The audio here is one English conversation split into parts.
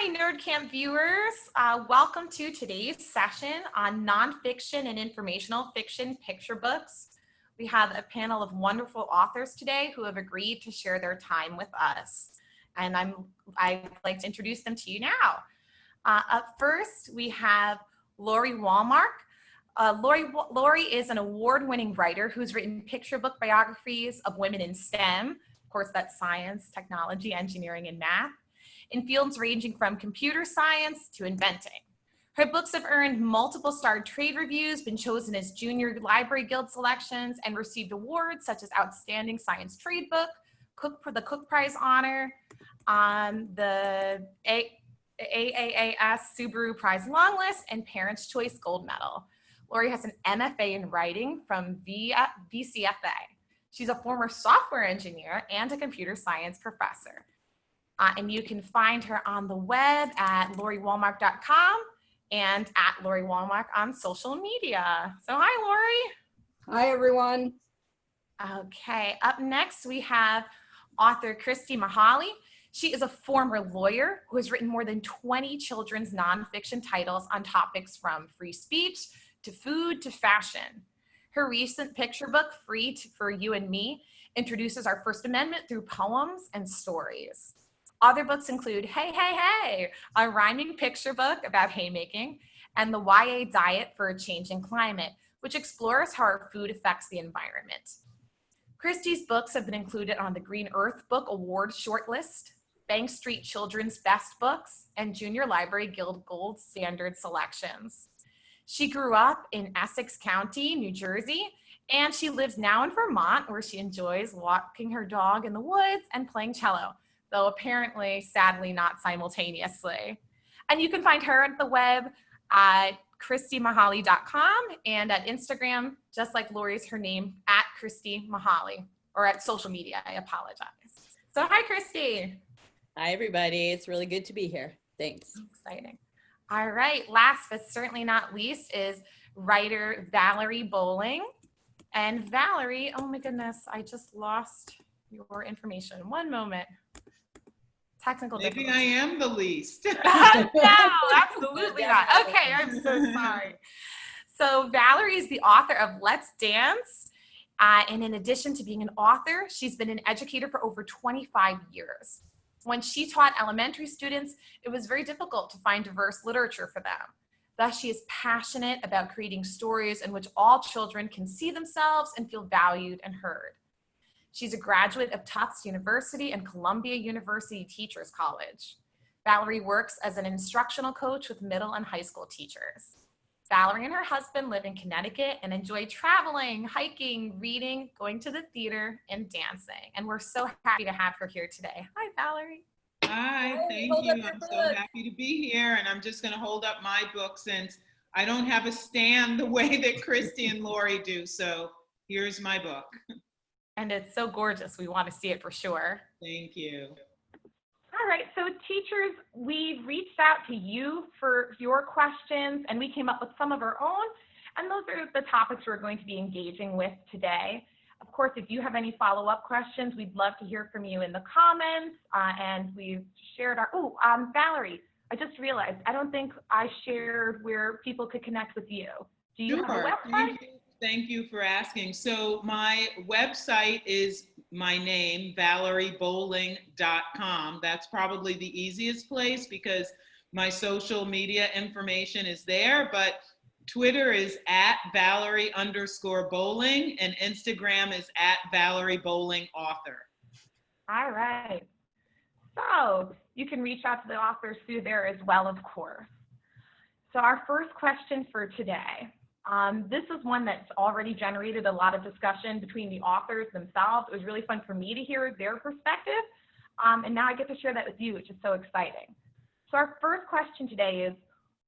Hi, NErDCamp viewers. Welcome to today's session on nonfiction and informational fiction picture books. We have a panel of wonderful authors today who have agreed to share their time with us. And I'd like to introduce them to you now. Up first, we have Lori Walmark. Lori is an award-winning writer who's written picture book biographies of women in STEM. Of course, that's science, technology, engineering, and math, in fields ranging from computer science to inventing. Her books have earned multiple starred trade reviews, been chosen as Junior Library Guild selections, and received awards such as Outstanding Science Trade Book, the Cook Prize Honor, the AAAS Subaru Prize Long List, and Parents' Choice Gold Medal. Lori has an MFA in writing from VCFA. She's a former software engineer and a computer science professor. And you can find her on the web at loriwalmark.com and at Lori Walmark on social media. So hi, Lori. Hi, everyone. Okay, up next we have author Christy Mahaly. She is a former lawyer who has written more than 20 children's nonfiction titles on topics from free speech to food to fashion. Her recent picture book, Free for You and Me, introduces our First Amendment through poems and stories. Other books include Hey, Hey, Hey, a rhyming picture book about haymaking, and the YA Diet for a Changing Climate, which explores how our food affects the environment. Christie's books have been included on the Green Earth Book Award shortlist, Bank Street Children's Best Books, and Junior Library Guild Gold Standard selections. She grew up in Essex County, New Jersey, and she lives now in Vermont, where she enjoys walking her dog in the woods and playing cello, though apparently, sadly, not simultaneously. And you can find her at the web at christymahaly.com and at Instagram, just like Lori's her name, at Christy Mahaly, or at social media, I apologize. So hi, Christy. Hi, everybody. It's really good to be here. Thanks. Exciting. All right, last but certainly not least is writer Valerie Bowling. And Valerie, oh my goodness, I just lost your information. One moment. Technical Maybe difficulty. I am the least. No, absolutely not. Okay, I'm so sorry. So Valerie is the author of Let's Dance. And in addition to being an author, she's been an educator for over 25 years. When she taught elementary students, it was very difficult to find diverse literature for them. Thus, she is passionate about creating stories in which all children can see themselves and feel valued and heard. She's a graduate of Tufts University and Columbia University Teachers College. Valerie works as an instructional coach with middle and high school teachers. Valerie and her husband live in Connecticut and enjoy traveling, hiking, reading, going to the theater, and dancing. And we're so happy to have her here today. Hi, Valerie. Hi, thank you. I'm so happy to be here. And I'm just going to hold up my book since I don't have a stand the way that Christy and Lori do. So here's my book. And it's so gorgeous. We want to see it for sure. Thank you. All right, so teachers, we reached out to you for your questions, and we came up with some of our own, and those are the topics we're going to be engaging with today. Of course, if you have any follow-up questions, we'd love to hear from you in the comments, and we've shared our, Valerie, I just realized, I don't think I shared where people could connect with you. Do you have a website? Thank you for asking. So my website is my name, valeriebowling.com. That's probably the easiest place because my social media information is there, but Twitter is at Valerie_Bowling and Instagram is at ValerieBowlingAuthor. All right. So you can reach out to the authors through there as well, of course. So our first question for today. This is one that's already generated a lot of discussion between the authors themselves. It was really fun for me to hear their perspective, and now I get to share that with you, which is so exciting. So our first question today is,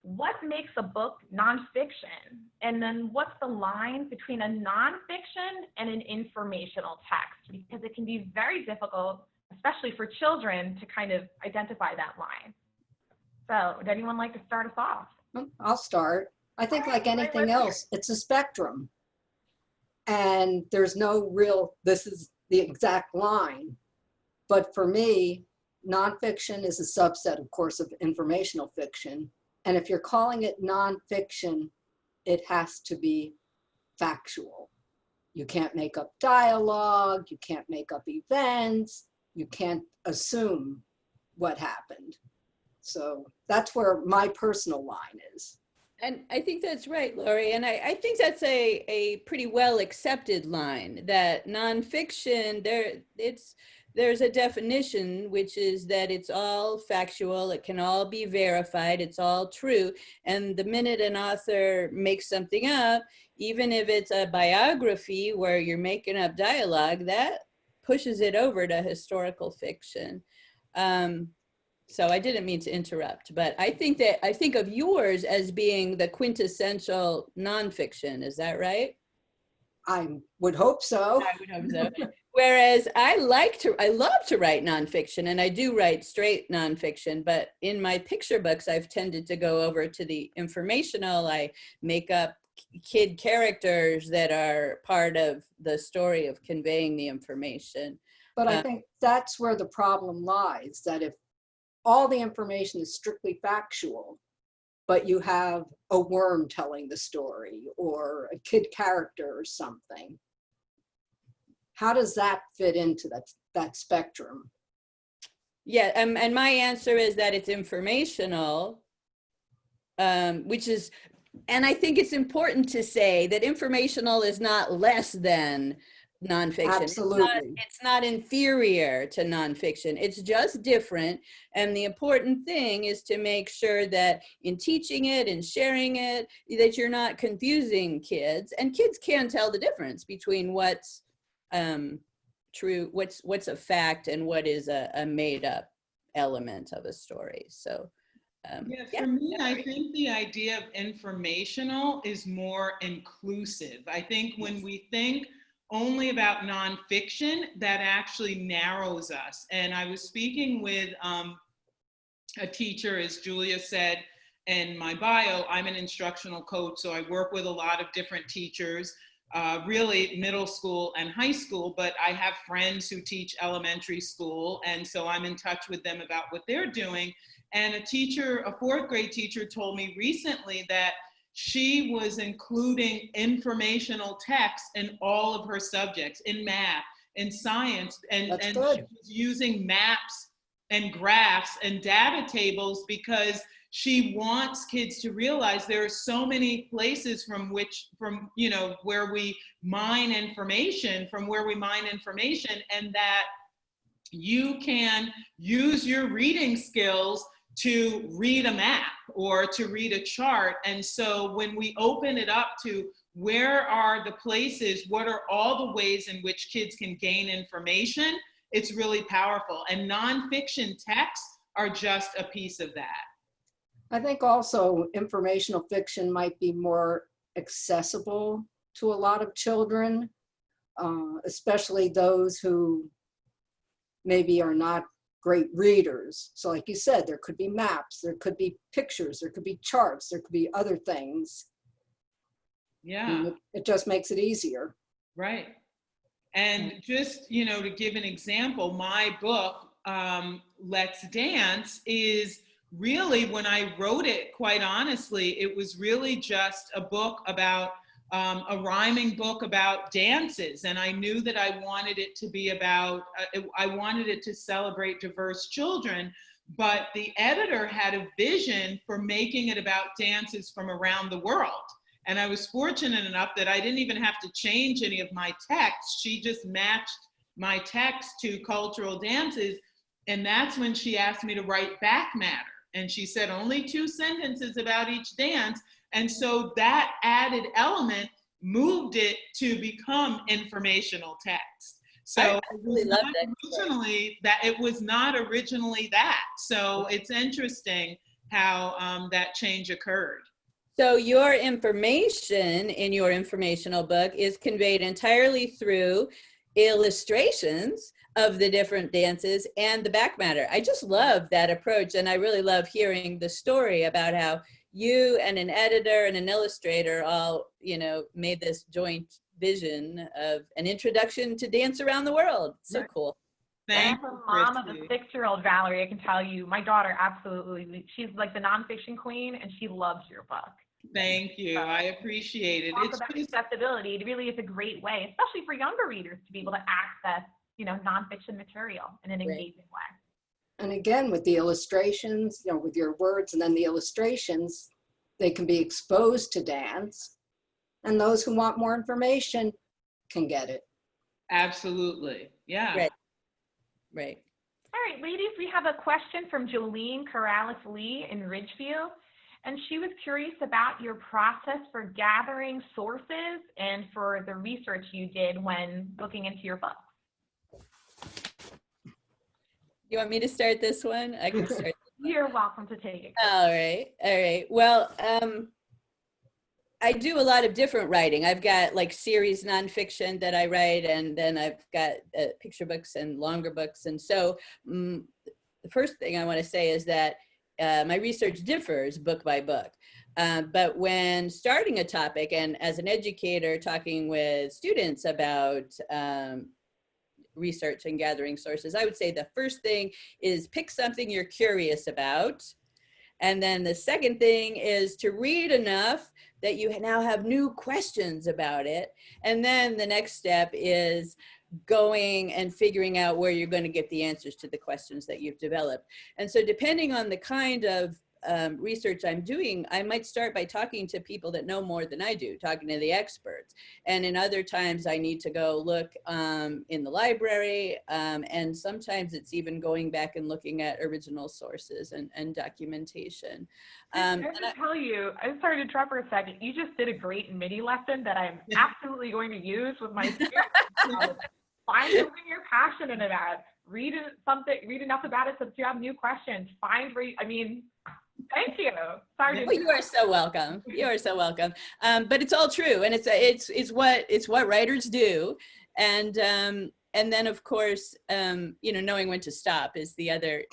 what makes a book nonfiction? And then what's the line between a nonfiction and an informational text? Because it can be very difficult, especially for children, to kind of identify that line. So would anyone like to start us off? I'll start. I think like anything else, it's a spectrum. And there's no real, this is the exact line. But for me, nonfiction is a subset, of course, of informational fiction. And if you're calling it nonfiction, it has to be factual. You can't make up dialogue, you can't make up events, you can't assume what happened. So that's where my personal line is. And I think that's right, Lori. And I think that's a pretty well accepted line, that nonfiction, there's a definition, which is that it's all factual, it can all be verified, it's all true. And the minute an author makes something up, even if it's a biography where you're making up dialogue, that pushes it over to historical fiction. So I didn't mean to interrupt, but I think of yours as being the quintessential nonfiction. Is that right? I would hope so. I would hope so. Whereas I love to write nonfiction, and I do write straight nonfiction, but in my picture books, I've tended to go over to the informational. I make up kid characters that are part of the story of conveying the information. But I think that's where the problem lies, that if all the information is strictly factual, but you have a worm telling the story or a kid character or something, how does that fit into that spectrum? Yeah, and my answer is that it's informational, which is, and I think it's important to say that informational is not less than nonfiction. Absolutely. It's not inferior to nonfiction. It's just different. And the important thing is to make sure that in teaching it and sharing it, that you're not confusing kids. And kids can tell the difference between what's true, what's a fact and what is a made up element of a story. So for me, I think the idea of informational is more inclusive. I think when we think only about nonfiction, that actually narrows us. And I was speaking with a teacher, as Julia said in my bio, I'm an instructional coach, so I work with a lot of different teachers, really middle school and high school, but I have friends who teach elementary school, and so I'm in touch with them about what they're doing. And a fourth grade teacher told me recently that she was including informational text in all of her subjects, in math, in science, and she was using maps and graphs and data tables because she wants kids to realize there are so many places from where we mine information, and that you can use your reading skills to read a map or to read a chart. And so when we open it up to where are the places, what are all the ways in which kids can gain information, it's really powerful. And nonfiction texts are just a piece of that. I think also informational fiction might be more accessible to a lot of children, especially those who maybe are not great readers. So like you said, there could be maps, there could be pictures, there could be charts, there could be other things. Yeah. It just makes it easier. Right. And just, to give an example, my book, Let's Dance, is really, when I wrote it, quite honestly, it was really just a book about a rhyming book about dances. And I knew that I wanted it to be about, I wanted it to celebrate diverse children, but the editor had a vision for making it about dances from around the world. And I was fortunate enough that I didn't even have to change any of my text. She just matched my text to cultural dances. And that's when she asked me to write back matter. And she said only 2 sentences about each dance. And so that added element moved it to become informational text. So I really love that. It was not originally that. So it's interesting how that change occurred. So your information in your informational book is conveyed entirely through illustrations of the different dances and the back matter. I just love that approach. And I really love hearing the story about how you and an editor and an illustrator all, made this joint vision of an introduction to dance around the world. So cool. Thank As a you, mom of a Christy. 6-year-old, Valerie, I can tell you, my daughter absolutely, she's like the nonfiction queen, and she loves your book. Thank you. So, I appreciate it. talk It's about just, accessibility. It really is a great way, especially for younger readers, to be able to access, nonfiction material in an engaging way. And again, with the illustrations, with your words and then the illustrations, they can be exposed to dance. And those who want more information can get it. absolutely. Yeah. Right. Right. All right, ladies, we have a question from Jolene Corrales-Lee in Ridgefield. And she was curious about your process for gathering sources and for the research you did when looking into your book. You want me to start this one? I can start. You're welcome to take it. All right. All right. Well, I do a lot of different writing. I've got like series nonfiction that I write, and then I've got picture books and longer books. And so the first thing I want to say is that my research differs book by book. But when starting a topic, and as an educator talking with students about research and gathering sources, I would say the first thing is pick something you're curious about. And then the second thing is to read enough that you now have new questions about it. And then the next step is going and figuring out where you're going to get the answers to the questions that you've developed. And so depending on the kind of research I'm doing, I might start by talking to people that know more than I do, talking to the experts. And in other times I need to go look in the library, and sometimes it's even going back and looking at original sources and documentation. I have to tell you, I'm sorry to interrupt for a second. You just did a great mini lesson that I'm absolutely going to use with my students. Find something you're passionate about. Read enough about it so that you have new questions. Thank you. Sorry. Well, you are so welcome. You are so welcome. But it's all true, and it's what writers do, and then of course, knowing when to stop is the other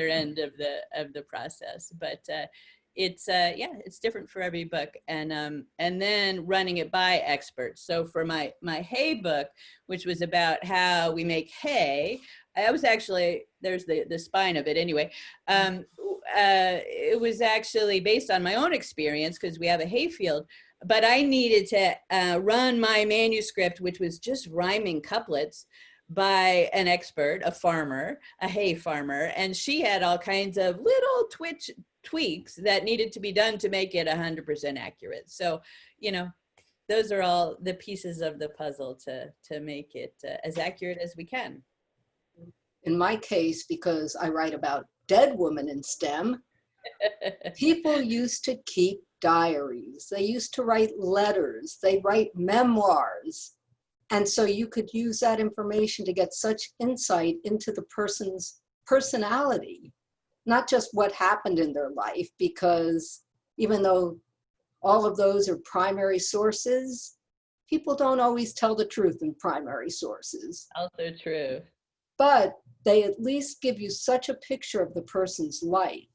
end of the process. But it's different for every book, and then running it by experts. So for my hay book, which was about how we make hay, I was actually, there's the spine of it anyway. It was actually based on my own experience because we have a hay field, but I needed to run my manuscript, which was just rhyming couplets, by an expert, a farmer, a hay farmer, and she had all kinds of little tweaks that needed to be done to make it 100% accurate. So, those are all the pieces of the puzzle to make it as accurate as we can. In my case, because I write about dead women in STEM, people used to keep diaries. They used to write letters. They write memoirs. And so you could use that information to get such insight into the person's personality, not just what happened in their life, because even though all of those are primary sources, people don't always tell the truth in primary sources. Also true. But they at least give you such a picture of the person's life.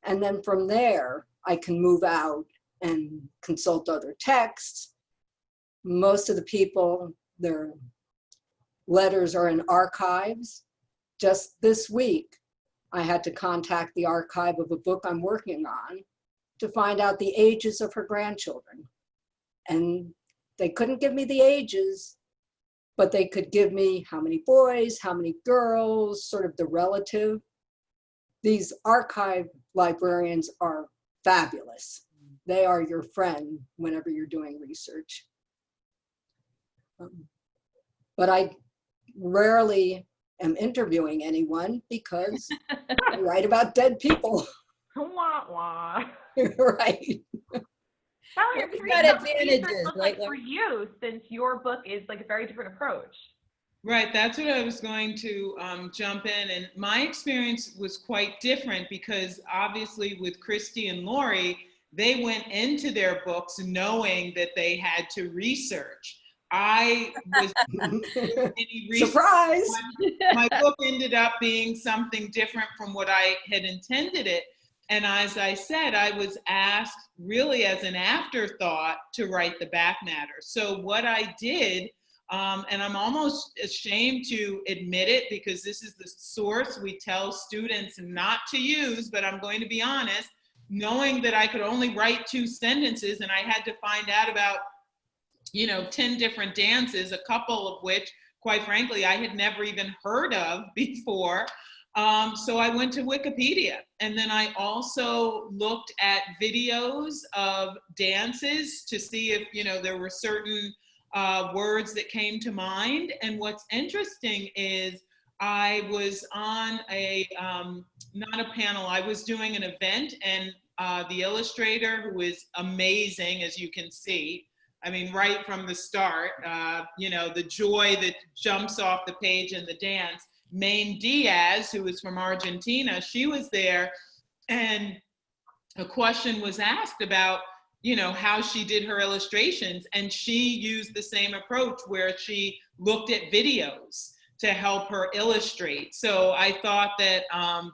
And then from there, I can move out and consult other texts. Most of the people, their letters are in archives. Just this week, I had to contact the archive of a book I'm working on to find out the ages of her grandchildren. And they couldn't give me the ages, but they could give me how many boys, how many girls, sort of the relative. These archive librarians are fabulous. They are your friend whenever you're doing research. But I rarely am interviewing anyone because I write about dead people. Wah, wah. Right. Valerie, We've got advantages, look like for you, since your book is like a very different approach. Right, that's what I was going to jump in. And my experience was quite different because obviously with Christy and Lori, they went into their books knowing that they had to research. I was any research. Surprise! My book ended up being something different from what I had intended it. And as I said, I was asked really as an afterthought to write the back matter. So what I did And I'm almost ashamed to admit it because this is the source we tell students not to use, but I'm going to be honest, knowing that I could only write 2 sentences and I had to find out about, 10 different dances, a couple of which, quite frankly, I had never even heard of before. So I went to Wikipedia, and then I also looked at videos of dances to see if, there were certain words that came to mind. And what's interesting is I was on not a panel, I was doing an event, and the illustrator, who is amazing, as you can see, I mean, right from the start, the joy that jumps off the page in the dance. Maine Diaz, who is from Argentina, she was there, and a question was asked about, how she did her illustrations, and she used the same approach where she looked at videos to help her illustrate. So I thought that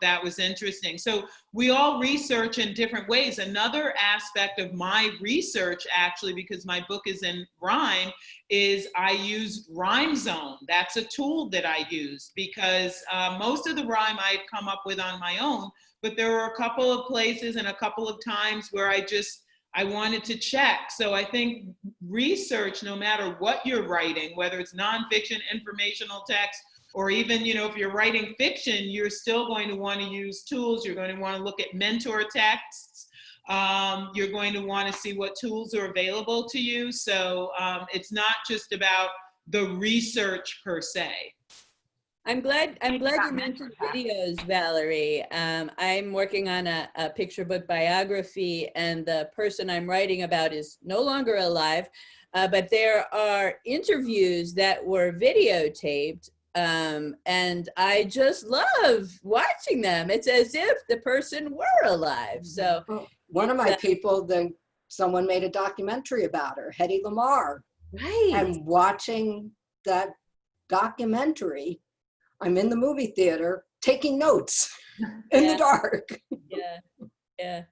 that was interesting. So we all research in different ways. Another aspect of my research, actually, because my book is in rhyme, is I used Rhyme Zone. That's a tool that I use because most of the rhyme I had come up with on my own, but there were a couple of places and a couple of times where I wanted to check. So I think research, no matter what you're writing, whether it's nonfiction, informational text, or even, if you're writing fiction, you're still going to want to use tools. You're going to want to look at mentor texts. You're going to want to see what tools are available to you. So it's not just about the research per se. I'm glad you mentioned videos, Valerie. I'm working on a picture book biography, and the person I'm writing about is no longer alive, but there are interviews that were videotaped, and I just love watching them. It's as if the person were alive. So one of my people, someone made a documentary about her, Hedy Lamarr. Right. And watching that documentary, I'm in the movie theater taking notes in the dark. Yeah.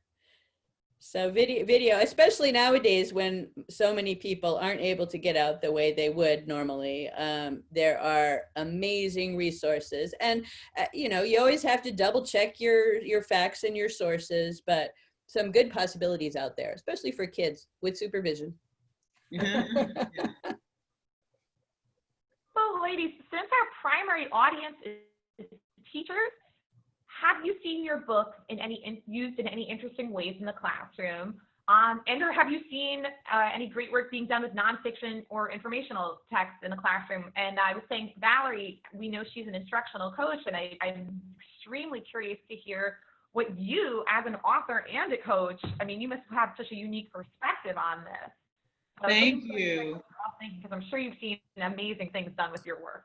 So video, especially nowadays when so many people aren't able to get out the way they would normally, there are amazing resources. And, you always have to double check your facts and your sources, but some good possibilities out there, especially for kids with supervision. So ladies, since our primary audience is teachers, have you seen your book used in any interesting ways in the classroom? And/or have you seen any great work being done with nonfiction or informational text in the classroom? And I was saying, Valerie, we know she's an instructional coach, and I'm extremely curious to hear what you, as an author and a coach, I mean, you must have such a unique perspective on this. Thank you. Because I'm sure you've seen amazing things done with your work.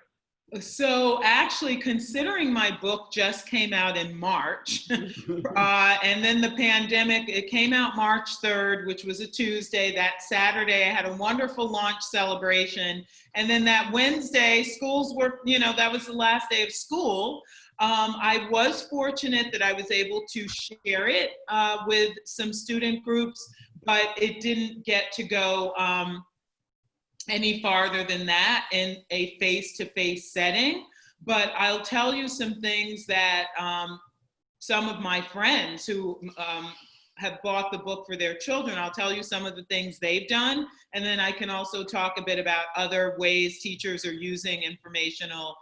So actually, considering my book just came out in March, and then the pandemic, it came out March 3rd, which was a Tuesday. That Saturday, I had a wonderful launch celebration. And then that Wednesday, schools were, that was the last day of school. I was fortunate that I was able to share it with some student groups, but it didn't get to go any farther than that in a face-to-face setting. But I'll tell you some things that some of my friends who have bought the book for their children, I'll tell you some of the things they've done. And then I can also talk a bit about other ways teachers are using informational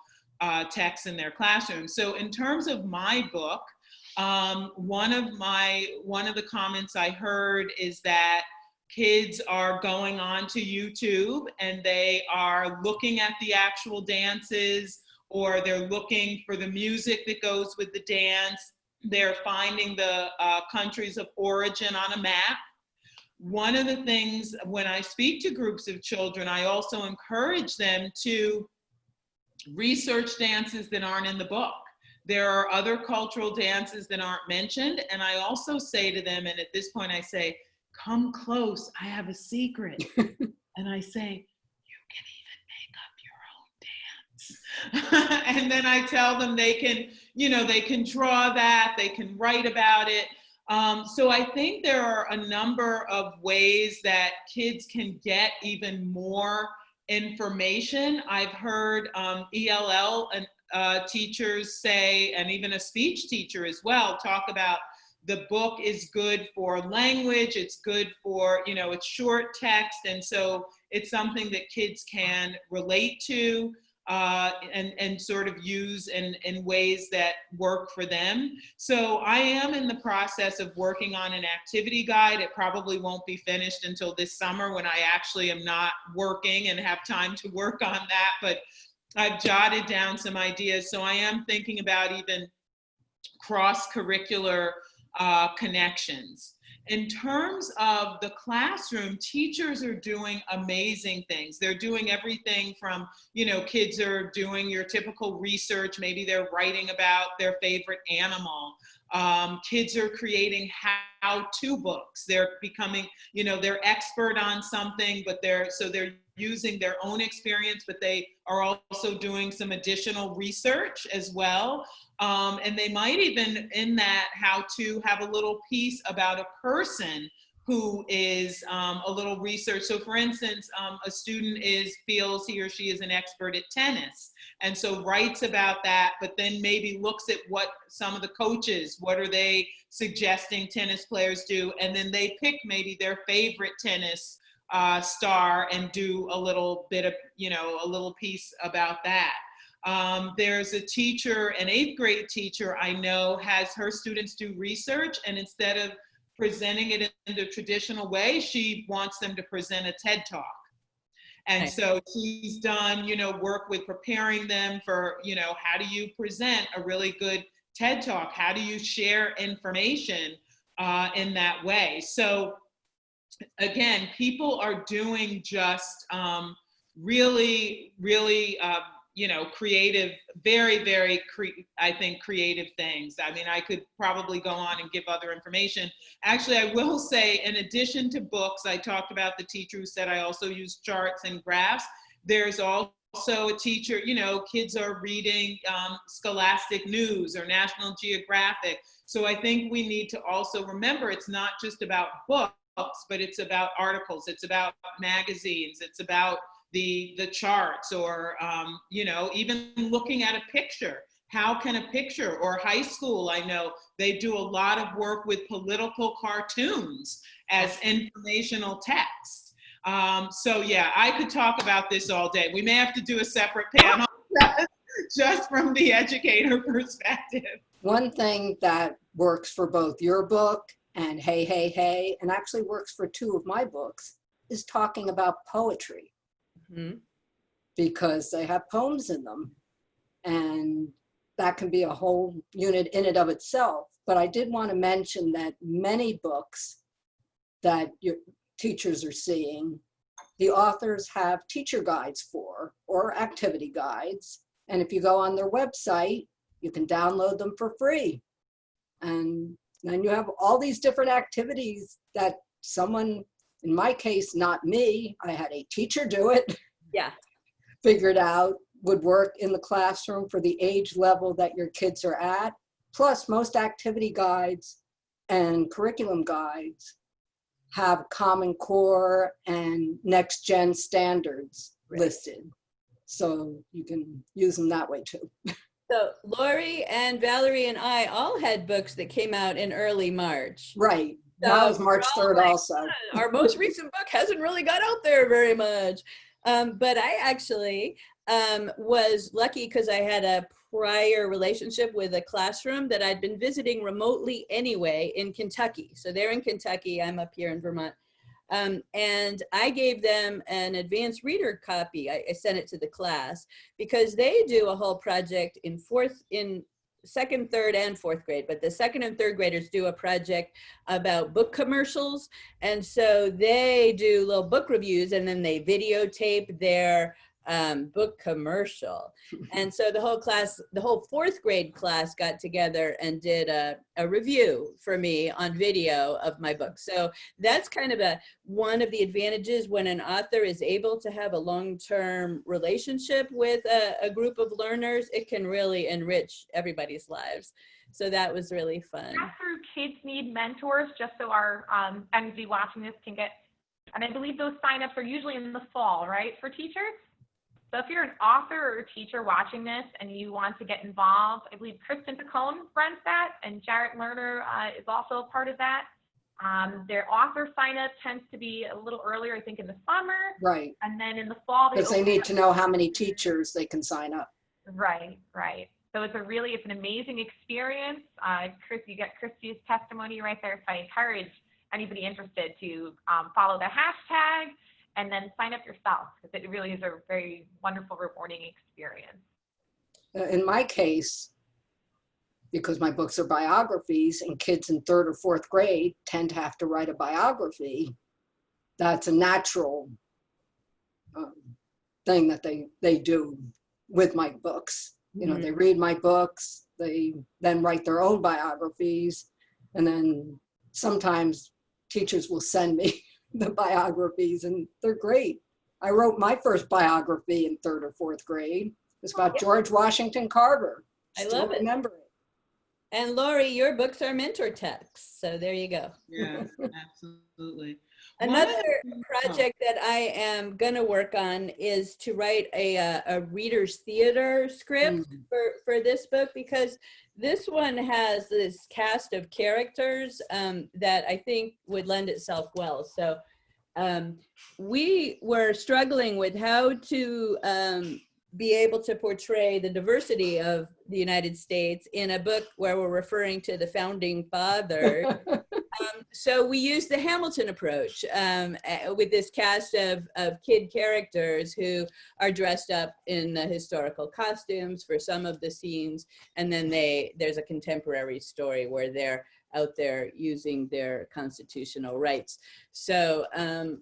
text in their classrooms. So in terms of my book, one of the comments I heard is that kids are going on to YouTube and they are looking at the actual dances, or they're looking for the music that goes with the dance. They're finding the countries of origin on a map. One of the things when I speak to groups of children, I also encourage them to research dances that aren't in the book. There are other cultural dances that aren't mentioned. And I also say to them, and at this point I say, come close, I have a secret. And I say, you can even make up your own dance. And then I tell them they can draw that, they can write about it. So I think there are a number of ways that kids can get even more information. I've heard ELL and teachers say, and even a speech teacher as well, talk about the book is good for language, it's good for, you know, it's short text, and so it's something that kids can relate to and sort of use in ways that work for them. So I am in the process of working on an activity guide. It probably won't be finished until this summer when I actually am not working and have time to work on that, but I've jotted down some ideas. So I am thinking about even cross-curricular connections. In terms of the classroom, teachers are doing amazing things. They're doing everything from, you know, kids are doing your typical research. Maybe they're writing about their favorite animal. Kids are creating how-to books. They're becoming, you know, they're expert on something, but they're using their own experience, but they are also doing some additional research as well. And they might even in that how-to have a little piece about a person who is a little research. So for instance, a student feels he or she is an expert at tennis, and so writes about that, but then maybe looks at what some of the coaches, what are they suggesting tennis players do, and then they pick maybe their favorite tennis star and do a little bit of, you know, a little piece about that. There's a teacher, an 8th grade teacher I know, has her students do research, and instead of presenting it in the traditional way, she wants them to present a TED Talk. And so she's done, you know, work with preparing them for, you know, how do you present a really good TED Talk? How do you share information in that way? So again, people are doing just really, you know, creative, very, I think, creative things. I mean, I could probably go on and give other information. Actually, I will say, in addition to books, I talked about the teacher who said I also use charts and graphs. There's also a teacher, you know, kids are reading Scholastic News or National Geographic. So I think we need to also remember it's not just about books, but it's about articles, it's about magazines, it's about the charts, or you know, even looking at a picture. How can a picture, or high school, I know they do a lot of work with political cartoons as informational text. So yeah, I could talk about this all day. We may have to do a separate panel just from the educator perspective. One thing that works for both your book and Hey, Hey, Hey, and actually works for 2 of my books, is talking about poetry. Mm-hmm. Because they have poems in them, and that can be a whole unit in and of itself. But I did want to mention that many books that your teachers are seeing, the authors have teacher guides for, or activity guides. And if you go on their website, you can download them for free. And then you have all these different activities that someone, in my case, not me, I had a teacher do it. Yeah. Figured out would work in the classroom for the age level that your kids are at. Plus, most activity guides and curriculum guides have Common Core and Next Gen standards listed. So you can use them that way too. So Lori and Valerie and I all had books that came out in early March. Right. So that was March 3rd like, also. Our most recent book hasn't really got out there very much. But I actually was lucky because I had a prior relationship with a classroom that I'd been visiting remotely anyway in Kentucky. So they're in Kentucky, I'm up here in Vermont. And I gave them an advanced reader copy. I sent it to the class because they do a whole project in 2nd, 3rd, and 4th grade, but the 2nd and 3rd graders do a project about book commercials. And so they do little book reviews, and then they videotape their book commercial. And so the whole class, the whole 4th grade class got together and did a review for me on video of my book. So that's kind of one of the advantages when an author is able to have a long-term relationship with a group of learners. It can really enrich everybody's lives. So that was really fun. Through Kids Need Mentors, just so our MZ watching this can get And I believe those signups are usually in the fall, right, for teachers? So if you're an author or a teacher watching this and you want to get involved, I believe Kristen Picone runs that, and Jarrett Lerner is also a part of that. Their author sign up tends to be a little earlier, I think in the summer. Right. And then in the fall, Because they need to know how many teachers they can sign up. Right, right. So it's an amazing experience. Chris, you get Christy's testimony right there. So I encourage anybody interested to follow the hashtag and then sign up yourself, because it really is a very wonderful, rewarding experience. In my case, because my books are biographies and kids in 3rd or 4th grade tend to have to write a biography, that's a natural thing that they do with my books. You know, they read my books, they then write their own biographies, and then sometimes teachers will send me the biographies, and they're great. I wrote my first biography in 3rd or 4th grade. It's about George Washington Carver. I love it. Remember it. And Lori, your books are mentor texts, so there you go. Yeah, absolutely. Another project that I am going to work on is to write a reader's theater script for this book, because this one has this cast of characters that I think would lend itself well. So we were struggling with how to be able to portray the diversity of the United States in a book where we're referring to the founding father. So we used the Hamilton approach with this cast of kid characters who are dressed up in the historical costumes for some of the scenes. And then there's a contemporary story where they're out there using their constitutional rights. So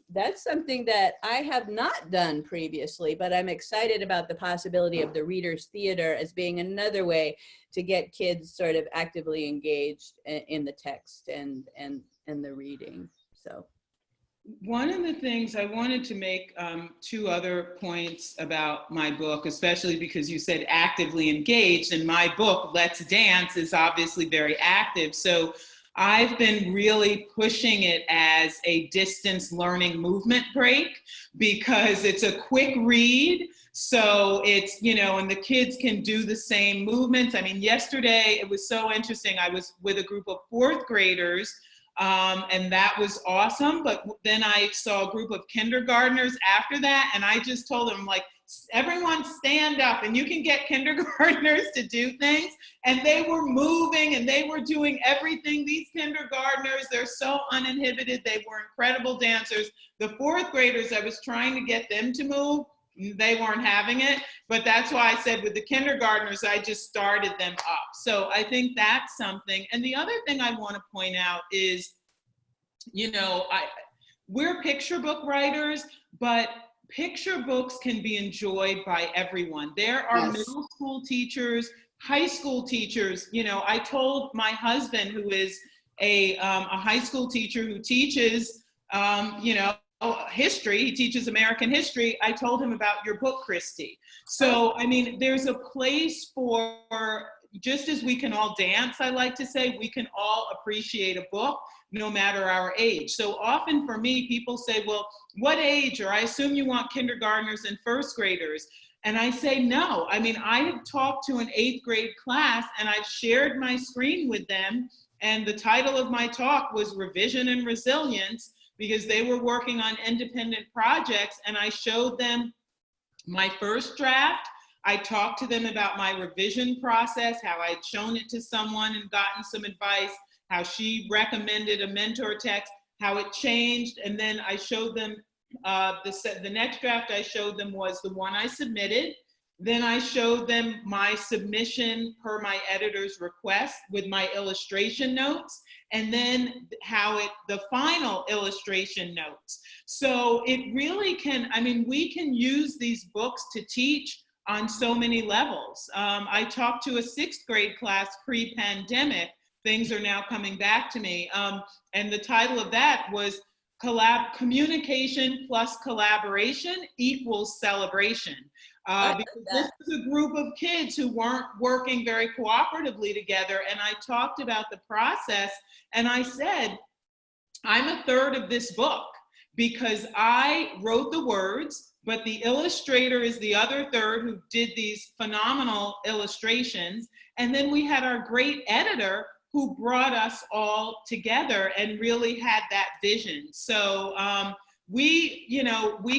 that's something that I have not done previously, but I'm excited about the possibility of the reader's theater as being another way to get kids sort of actively engaged in the text and the reading. So one of the things I wanted to make 2 other points about my book, especially because you said actively engaged, and my book, Let's Dance, is obviously very active. So I've been really pushing it as a distance learning movement break, because it's a quick read. So it's, you know, and the kids can do the same movements. I mean, yesterday it was so interesting. I was with a group of 4th graders, and that was awesome. But then I saw a group of kindergartners after that, and I just told them, like, everyone stand up, and you can get kindergartners to do things. And they were moving and they were doing everything. These kindergartners, they're so uninhibited. They were incredible dancers. The 4th graders, I was trying to get them to move. They weren't having it, but that's why I said with the kindergartners, I just started them up. So I think that's something. And the other thing I want to point out is, you know, we're picture book writers, but picture books can be enjoyed by everyone. There are middle school teachers, high school teachers. You know, I told my husband, who is a high school teacher who teaches, you know, history, he teaches American history. I told him about your book, Christy. So, I mean, there's a place for, just as we can all dance, I like to say, we can all appreciate a book, no matter our age. So often for me, people say, well, what age? Or I assume you want kindergartners and 1st graders. And I say, no. I mean, I have talked to an 8th grade class, and I've shared my screen with them. And the title of my talk was Revision and Resilience, because they were working on independent projects, and I showed them my first draft. I talked to them about my revision process, how I'd shown it to someone and gotten some advice, how she recommended a mentor text, how it changed, and then I showed them, the next draft I showed them was the one I submitted. Then I showed them my submission per my editor's request with my illustration notes, and then the final illustration notes. So it really can, I mean, we can use these books to teach on so many levels. I talked to a 6th grade class pre-pandemic. Things are now coming back to me. And the title of that was Communication plus Collaboration equals Celebration. Because this is a group of kids who weren't working very cooperatively together. And I talked about the process, and I said, I'm a third of this book, because I wrote the words, but the illustrator is the other third who did these phenomenal illustrations. And then we had our great editor who brought us all together and really had that vision. So we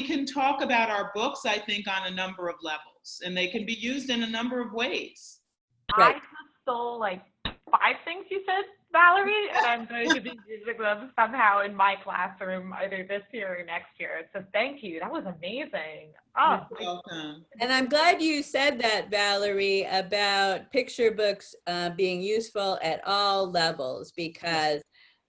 can talk about our books, I think, on a number of levels, and they can be used in a number of ways. I just stole like 5 things you said, Valerie, and I'm going to be using them somehow in my classroom either this year or next year. So thank you. That was amazing. Oh, You're welcome. And I'm glad you said that, Valerie, about picture books being useful at all levels, because,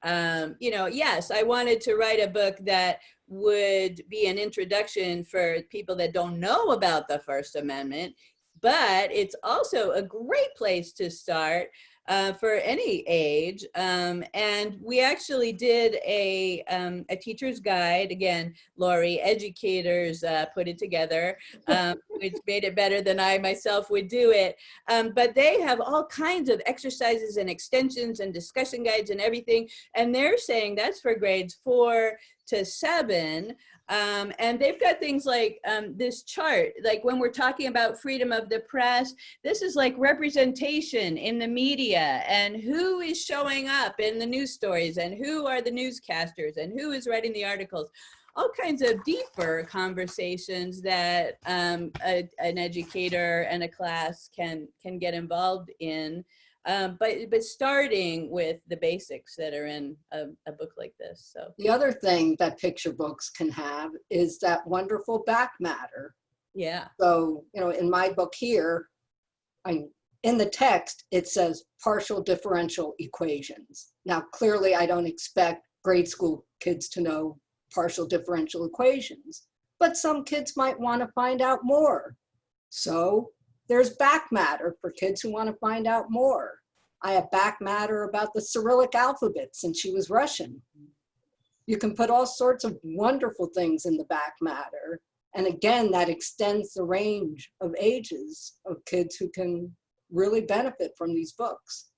yes, I wanted to write a book that would be an introduction for people that don't know about the First Amendment, but it's also a great place to start for any age. And we actually did a teacher's guide. Again, Lori, educators put it together, which made it better than I myself would do it. But they have all kinds of exercises and extensions and discussion guides and everything. And they're saying that's for grades 4 to 7. And they've got things like this chart, like when we're talking about freedom of the press, this is like representation in the media and who is showing up in the news stories and who are the newscasters and who is writing the articles. All kinds of deeper conversations that an educator and a class can get involved in. But starting with the basics that are in a book like this. So The other thing that picture books can have is that wonderful back matter. yeah. So, in my book here, in the text, it says partial differential equations. Now, clearly, I don't expect grade school kids to know partial differential equations, but some kids might want to find out more. So there's back matter for kids who want to find out more. I have back matter about the Cyrillic alphabet since she was Russian. You can put all sorts of wonderful things in the back matter. And again, that extends the range of ages of kids who can really benefit from these books.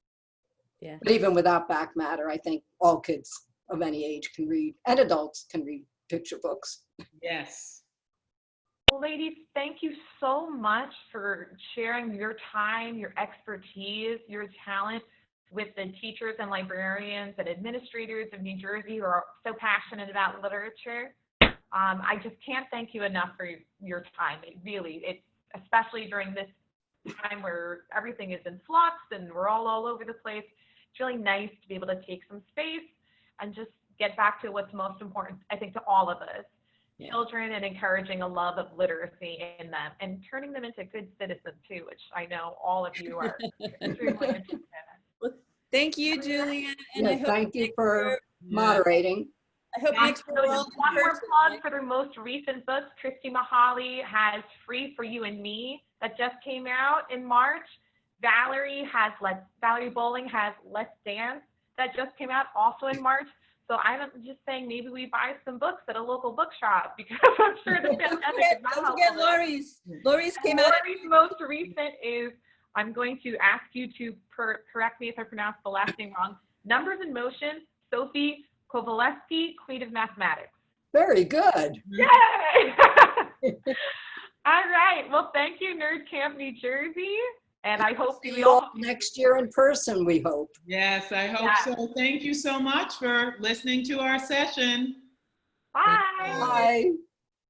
Yeah. But even without back matter, I think all kids of any age can read, and adults can read picture books. Yes. well, ladies, thank you so much for sharing your time, your expertise, your talent with the teachers and librarians and administrators of New Jersey who are so passionate about literature. I just can't thank you enough for your time. It's especially during this time where everything is in flux and we're all over the place. It's really nice to be able to take some space and just get back to what's most important, I think, to all of us, children, and encouraging a love of literacy in them and turning them into good citizens too, which I know all of you are extremely interested in. Well, thank you, Julia. And Yes, thank you for moderating. I hope And next so year just one more plug for their most recent books. Christy Mahali has Free for You and Me that just came out in March. Valerie Bowling has Let's Dance that just came out also in March. So I'm just saying maybe we buy some books at a local bookshop because I'm sure the pandemic is not Don't helpful. forget Lori's. Lori's came out. Lori's most recent is, I'm going to ask you to correct me if I pronounce the last name wrong, Numbers in Motion, Sophie Kowaleski, Queen of Mathematics. Very good. Yay! All right. Well, thank you, Nerd Camp New Jersey. And I hope See we you all all next year in person, we hope. Yes, I hope so. Thank you so much for listening to our session. Bye. Bye.